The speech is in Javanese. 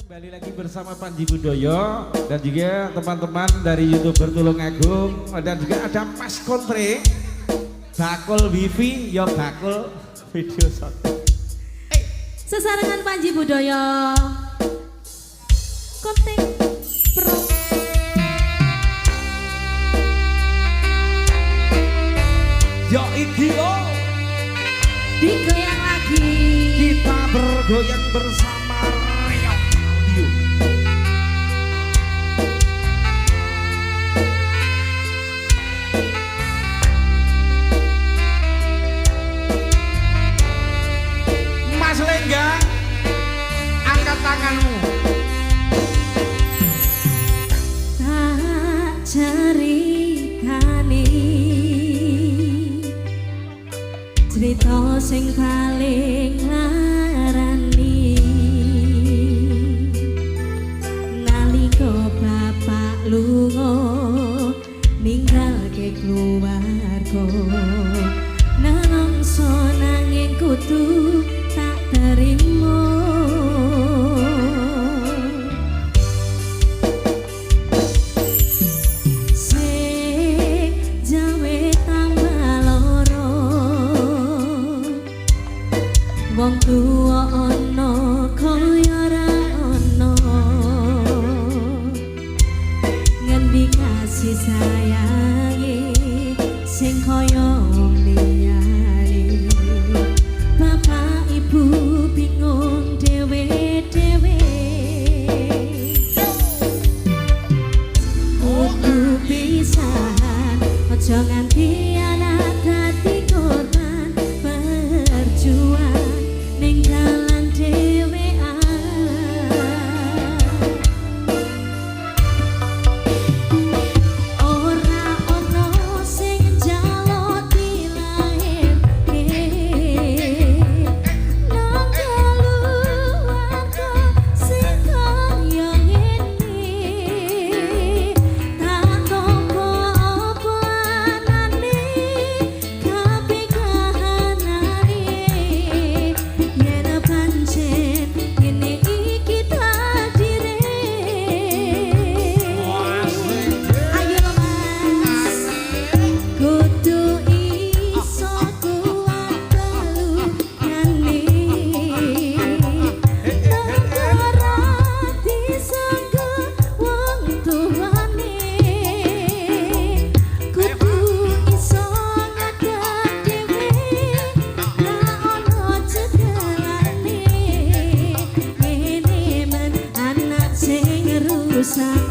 Kembali lagi bersama Panji Budoyo dan juga teman-teman dari YouTuber Tulungagung dan juga ada Mas Kontre, bakul wifi, ya bakul video shot. Sesarengan Panji Budoyo, Kontek Pro. Yo iki lo, digoyang lagi. Kita bergoyang bersama Rio Audio. Mas Lenggang, angkat tanganmu. Tak cerikani cerita sing paling larani nalika bapak lunga ninggalke keluarga nalangsa nanging kudu tak terima sing jawe tambah loro wong tuwa ana kaya ora ana ngendi kasih sayange sing kaya wong liyane bapak ibu bingung dhewe-dhewe kudu pisahan aja nganti anak dadi korban berjuang ning dalan dhewean ora ono sing njaluk dilahirke nang keluarga sing kaya ngene tak tompo apa anane kabeh kahanane yen pancen ngene iki takdire ayo mas kudu iso kuat pelukane negara disangga wong tuane kudu iso ngadeg dhewe ra ono cekelane ngene men anak sing rusak